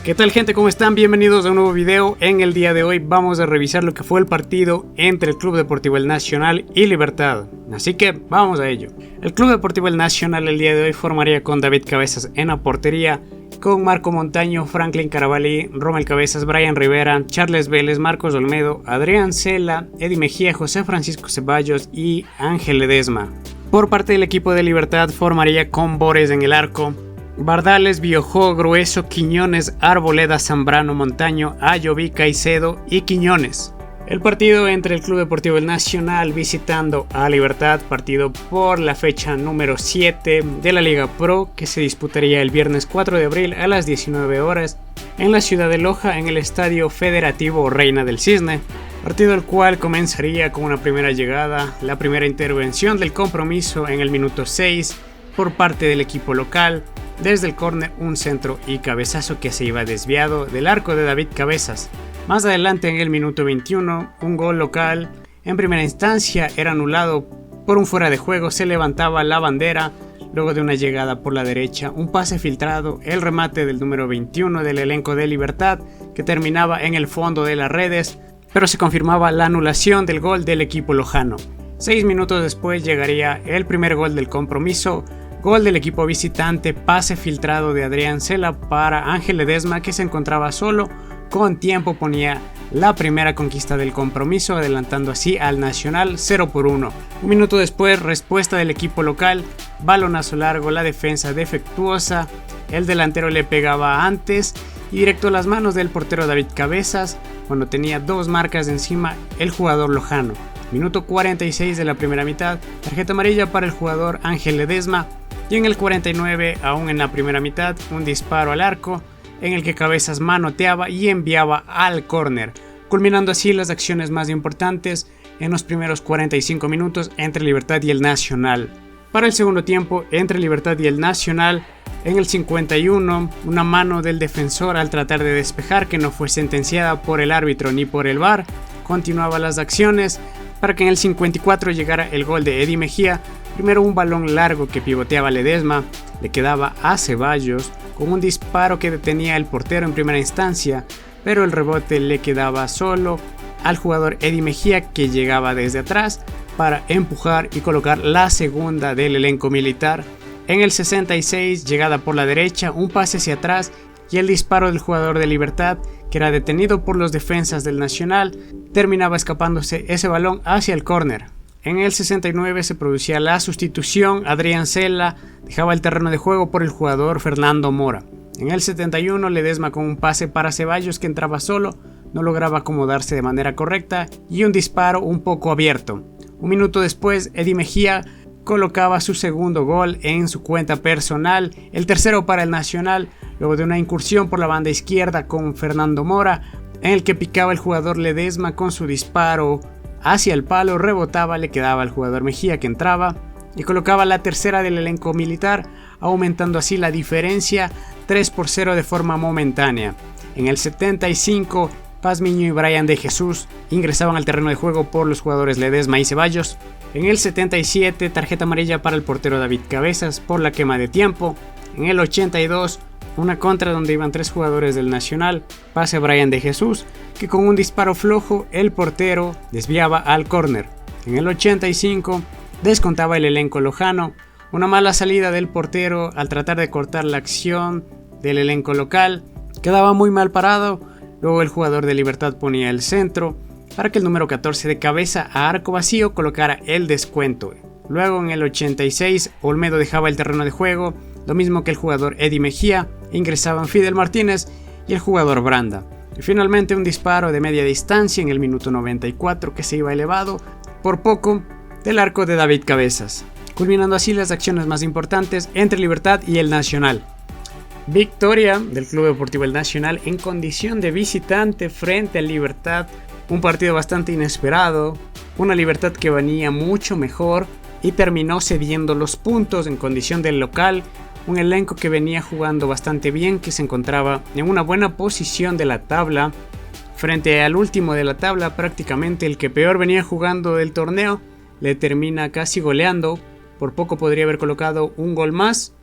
¿Qué tal, gente? ¿Cómo están? Bienvenidos a un nuevo video. En el día de hoy vamos a revisar lo que fue el partido entre el Club Deportivo El Nacional y Libertad. Así que vamos a ello. El Club Deportivo El Nacional el día de hoy formaría con David Cabezas en la portería, con Marco Montaño, Franklin Carabalí, Rommel Cabezas, Brian Rivera, Charles Vélez, Marcos Olmedo, Adrián Cela, Eddie Mejía, José Francisco Ceballos y Ángel Ledesma. Por parte del equipo de Libertad formaría con Bores en el arco, Bardales, Biojó, Grueso, Quiñones, Arboleda, Zambrano, Montaño, Ayoví, Caicedo y Quiñones. El partido entre el Club Deportivo El Nacional visitando a Libertad, partido por la fecha número 7 de la Liga Pro, que se disputaría el viernes 4 de abril a las 19 horas en la ciudad de Loja, en el Estadio Federativo Reina del Cisne. Partido el cual comenzaría con una primera llegada, la primera intervención del compromiso en el minuto 6 por parte del equipo local. Desde el córner, un centro y cabezazo que se iba desviado del arco de David Cabezas. Más adelante, en el minuto 21, un gol local en primera instancia era anulado por un fuera de juego. Se levantaba la bandera luego de una llegada por la derecha, un pase filtrado, el remate del número 21 del elenco de Libertad que terminaba en el fondo de las redes, pero se confirmaba la anulación del gol del equipo lojano. 6 minutos después llegaría el primer gol del compromiso. Gol del equipo visitante, pase filtrado de Adrián Cela para Ángel Ledesma, que se encontraba solo. Con tiempo ponía la primera conquista del compromiso, adelantando así al Nacional 0-1. Un minuto después, respuesta del equipo local, balonazo largo, la defensa defectuosa, el delantero le pegaba antes y directo a las manos del portero David Cabezas, cuando tenía dos marcas de encima el jugador lojano. Minuto 46 de la primera mitad, tarjeta amarilla para el jugador Ángel Ledesma. Y en el 49, aún en la primera mitad, un disparo al arco en el que Cabezas manoteaba y enviaba al córner, culminando así las acciones más importantes en los primeros 45 minutos entre Libertad y el Nacional. Para el segundo tiempo, entre Libertad y el Nacional, en el 51, una mano del defensor al tratar de despejar, que no fue sentenciada por el árbitro ni por el VAR, continuaba las acciones para que en el 54 llegara el gol de Eddie Mejía. Primero un balón largo que pivoteaba Ledesma, le quedaba a Ceballos con un disparo que detenía el portero en primera instancia, pero el rebote le quedaba solo al jugador Eddie Mejía, que llegaba desde atrás para empujar y colocar la segunda del elenco militar. En el 66, llegada por la derecha, un pase hacia atrás y el disparo del jugador de Libertad, que era detenido por los defensas del Nacional, terminaba escapándose ese balón hacia el córner. En el 69 se producía la sustitución, Adrián Cela dejaba el terreno de juego por el jugador Fernando Mora. En el 71 Ledesma con un pase para Ceballos, que entraba solo, no lograba acomodarse de manera correcta y un disparo un poco abierto. Un minuto después Eddie Mejía colocaba su segundo gol en su cuenta personal, el tercero para el Nacional, luego de una incursión por la banda izquierda con Fernando Mora, en el que picaba el jugador Ledesma con su disparo hacia el palo, rebotaba, le quedaba al jugador Mejía, que entraba y colocaba la tercera del elenco militar, aumentando así la diferencia 3-0 de forma momentánea. En el 75, Pazmiño y Brian de Jesús ingresaban al terreno de juego por los jugadores Ledesma y Ceballos. En el 77, tarjeta amarilla para el portero David Cabezas por la quema de tiempo. En el 82, una contra donde iban 3 jugadores del Nacional, pase a Brian de Jesús, que con un disparo flojo el portero desviaba al córner. En el 85 descontaba el elenco lojano, una mala salida del portero al tratar de cortar la acción del elenco local, quedaba muy mal parado, luego el jugador de Libertad ponía el centro para que el número 14 de Cabeza a arco vacío colocara el descuento. Luego en el 86 Olmedo dejaba el terreno de juego, lo mismo que el jugador Eddie Mejía, ingresaban Fidel Martínez y el jugador Branda. Y finalmente un disparo de media distancia en el minuto 94 que se iba elevado por poco del arco de David Cabezas, culminando así las acciones más importantes entre Libertad y el Nacional. Victoria del Club Deportivo El Nacional en condición de visitante frente al Libertad, un partido bastante inesperado, una Libertad que venía mucho mejor y terminó cediendo los puntos en condición del local. Un elenco que venía jugando bastante bien, que se encontraba en una buena posición de la tabla. Frente al último de la tabla, prácticamente el que peor venía jugando del torneo, le termina casi goleando. Por poco podría haber colocado un gol más,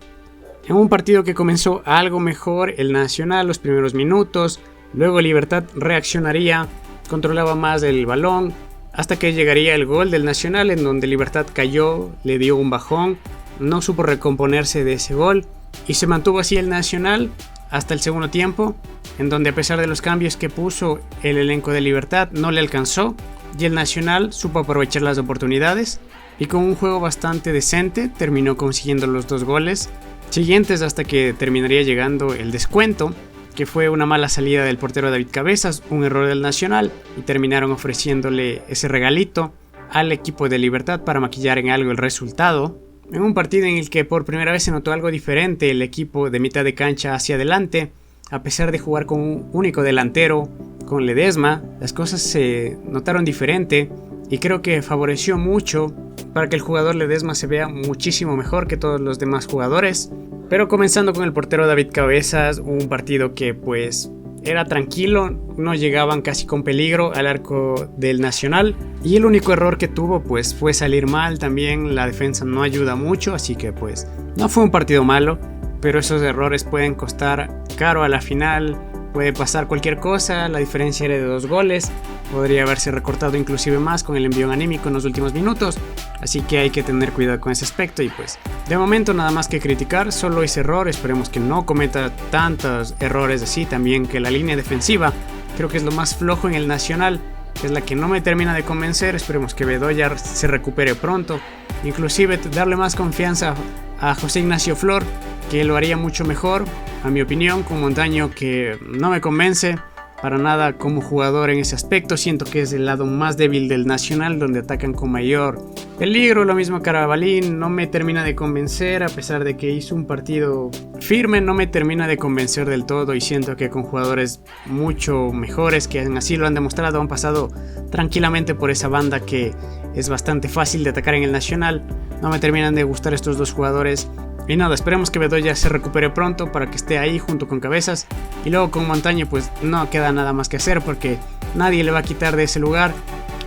En un partido que comenzó algo mejor el Nacional los primeros minutos, luego Libertad reaccionaría, controlaba más el balón, hasta que llegaría el gol del Nacional en donde Libertad cayó, le dio un bajón, no supo recomponerse de ese gol y se mantuvo así el Nacional hasta el segundo tiempo, en donde a pesar de los cambios que puso el elenco de Libertad no le alcanzó y el Nacional supo aprovechar las oportunidades y con un juego bastante decente terminó consiguiendo los 2 goles siguientes hasta que terminaría llegando el descuento, que fue una mala salida del portero David Cabezas, un error del Nacional y terminaron ofreciéndole ese regalito al equipo de Libertad para maquillar en algo el resultado. En un partido en el que por primera vez se notó algo diferente el equipo de mitad de cancha hacia adelante, a pesar de jugar con un único delantero, con Ledesma, las cosas se notaron diferente y creo que favoreció mucho para que el jugador Ledesma se vea muchísimo mejor que todos los demás jugadores. Pero comenzando con el portero David Cabezas, un partido que pues era tranquilo, no llegaban casi con peligro al arco del Nacional y el único error que tuvo pues fue salir mal, también la defensa no ayuda mucho, así que pues no fue un partido malo, pero esos errores pueden costar caro a la final, puede pasar cualquier cosa, la diferencia era de 2 goles, podría haberse recortado inclusive más con el envío anímico en los últimos minutos, así que hay que tener cuidado con ese aspecto y pues de momento nada más que criticar, solo ese error, esperemos que no cometa tantos errores así, también que la línea defensiva creo que es lo más flojo en el Nacional, que es la que no me termina de convencer, esperemos que Bedoya se recupere pronto, inclusive darle más confianza a José Ignacio Flor, que lo haría mucho mejor, a mi opinión, con Montaño que no me convence para nada como jugador en ese aspecto, siento que es el lado más débil del Nacional donde atacan con mayor peligro, lo mismo Carabalín, no me termina de convencer a pesar de que hizo un partido firme, no me termina de convencer del todo y siento que con jugadores mucho mejores que así lo han demostrado, han pasado tranquilamente por esa banda que es bastante fácil de atacar en el Nacional, no me terminan de gustar estos 2 jugadores. Y nada, esperemos que Bedoya se recupere pronto para que esté ahí junto con Cabezas. Y luego con Montaño pues no queda nada más que hacer porque nadie le va a quitar de ese lugar.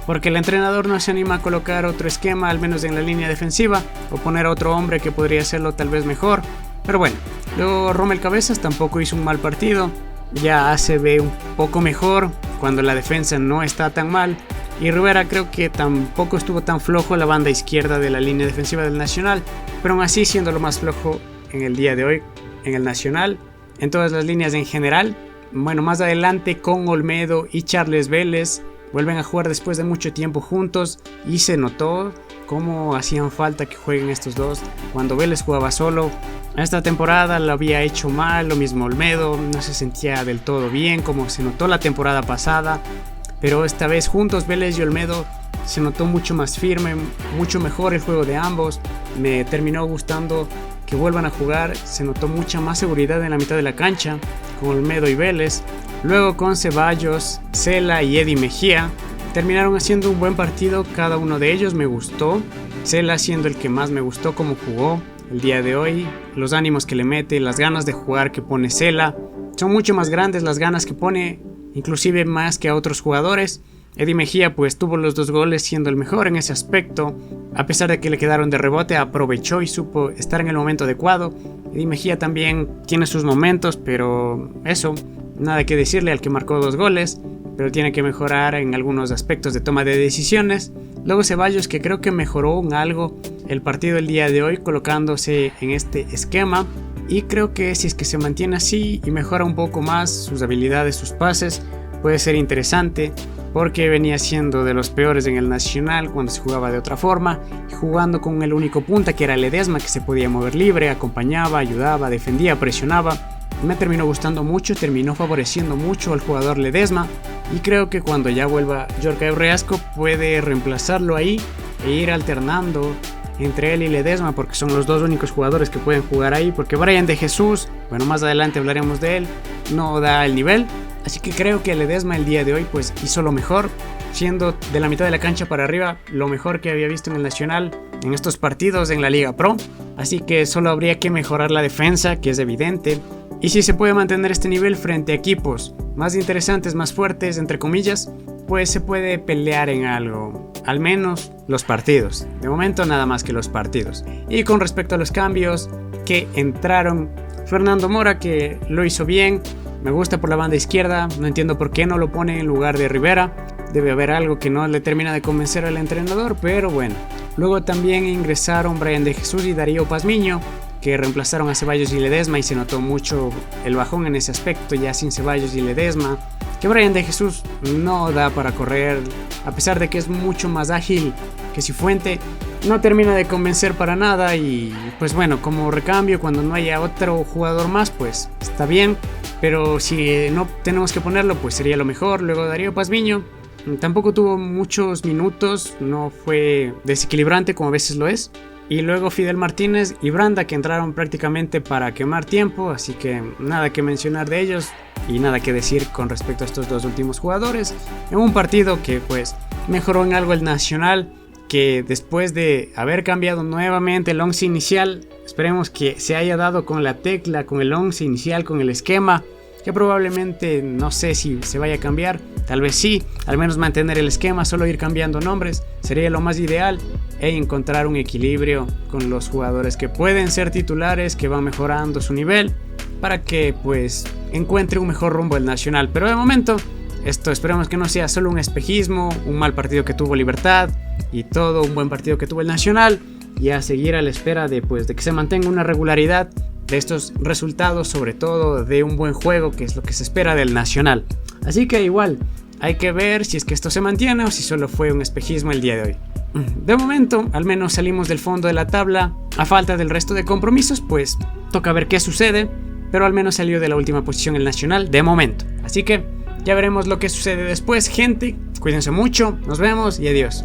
Porque el entrenador no se anima a colocar otro esquema, al menos en la línea defensiva. O poner a otro hombre que podría hacerlo tal vez mejor. Pero bueno, luego Rommel Cabezas tampoco hizo un mal partido. Ya se ve un poco mejor cuando la defensa no está tan mal. Y Rivera creo que tampoco estuvo tan flojo la banda izquierda de la línea defensiva del Nacional, pero aún así siendo lo más flojo en el día de hoy en el Nacional, en todas las líneas en general. Bueno, más adelante con Olmedo y Charles Vélez vuelven a jugar después de mucho tiempo juntos y se notó cómo hacían falta que jueguen estos dos cuando Vélez jugaba solo. Esta temporada lo había hecho mal, lo mismo Olmedo, no se sentía del todo bien como se notó la temporada pasada. Pero esta vez juntos Vélez y Olmedo se notó mucho más firme, mucho mejor el juego de ambos. Me terminó gustando que vuelvan a jugar, se notó mucha más seguridad en la mitad de la cancha con Olmedo y Vélez. Luego con Ceballos, Cela y Eddie Mejía terminaron haciendo un buen partido, cada uno de ellos me gustó. Cela siendo el que más me gustó como jugó el día de hoy, los ánimos que le mete, las ganas de jugar que pone Cela, son mucho más grandes las ganas que pone, inclusive más que a otros jugadores. Eddie Mejía pues tuvo los 2 goles siendo el mejor en ese aspecto, a pesar de que le quedaron de rebote, aprovechó y supo estar en el momento adecuado. Eddie Mejía también tiene sus momentos, pero eso, nada que decirle al que marcó 2 goles, pero tiene que mejorar en algunos aspectos de toma de decisiones. Luego Ceballos, que creo que mejoró en algo el partido el día de hoy colocándose en este esquema, y creo que si es que se mantiene así y mejora un poco más sus habilidades, sus pases, puede ser interesante, porque venía siendo de los peores en el Nacional cuando se jugaba de otra forma, y jugando con el único punta que era Ledesma, que se podía mover libre, acompañaba, ayudaba, defendía, presionaba. Me terminó gustando mucho, terminó favoreciendo mucho al jugador Ledesma, y creo que cuando ya vuelva Yorka Reasco puede reemplazarlo ahí e ir alternando entre él y Ledesma, porque son los 2 únicos jugadores que pueden jugar ahí, porque Brian de Jesús, bueno, más adelante hablaremos de él, no da el nivel. Así que creo que Ledesma el día de hoy pues hizo lo mejor, siendo de la mitad de la cancha para arriba lo mejor que había visto en el Nacional en estos partidos en la Liga Pro. Así que solo habría que mejorar la defensa, que es evidente, y si se puede mantener este nivel frente a equipos más interesantes, más fuertes, entre comillas, pues se puede pelear en algo, al menos los partidos. De momento nada más que los partidos. Y con respecto a los cambios, que entraron Fernando Mora, que lo hizo bien. Me gusta por la banda izquierda, no entiendo por qué no lo pone en lugar de Rivera. Debe haber algo que no le termina de convencer al entrenador, pero bueno. Luego también ingresaron Brian de Jesús y Darío Pazmiño, que reemplazaron a Ceballos y Ledesma, y se notó mucho el bajón en ese aspecto ya sin Ceballos y Ledesma. Que Brian de Jesús no da para correr, a pesar de que es mucho más ágil que Cifuente, no termina de convencer para nada. Y pues bueno, como recambio cuando no haya otro jugador más, pues está bien, pero si no tenemos que ponerlo, pues sería lo mejor. Luego Darío Pazmiño tampoco tuvo muchos minutos, no fue desequilibrante como a veces lo es. Y luego Fidel Martínez y Branda, que entraron prácticamente para quemar tiempo, así que nada que mencionar de ellos y nada que decir con respecto a estos dos últimos jugadores. En un partido que pues mejoró en algo el Nacional, que después de haber cambiado nuevamente el once inicial, esperemos que se haya dado con la tecla, con el once inicial, con el esquema, que probablemente no sé si se vaya a cambiar, tal vez sí, al menos mantener el esquema, solo ir cambiando nombres, sería lo más ideal, e encontrar un equilibrio con los jugadores que pueden ser titulares, que van mejorando su nivel, para que pues encuentre un mejor rumbo el Nacional. Pero de momento, esto esperemos que no sea solo un espejismo, un mal partido que tuvo Libertad y todo un buen partido que tuvo el Nacional, y a seguir a la espera de que se mantenga una regularidad de estos resultados, sobre todo de un buen juego, que es lo que se espera del Nacional. Así que igual, hay que ver si es que esto se mantiene o si solo fue un espejismo el día de hoy. De momento, al menos salimos del fondo de la tabla. A falta del resto de compromisos, pues toca ver qué sucede, pero al menos salió de la última posición el Nacional de momento. Así que ya veremos lo que sucede después, gente. Cuídense mucho, nos vemos y adiós.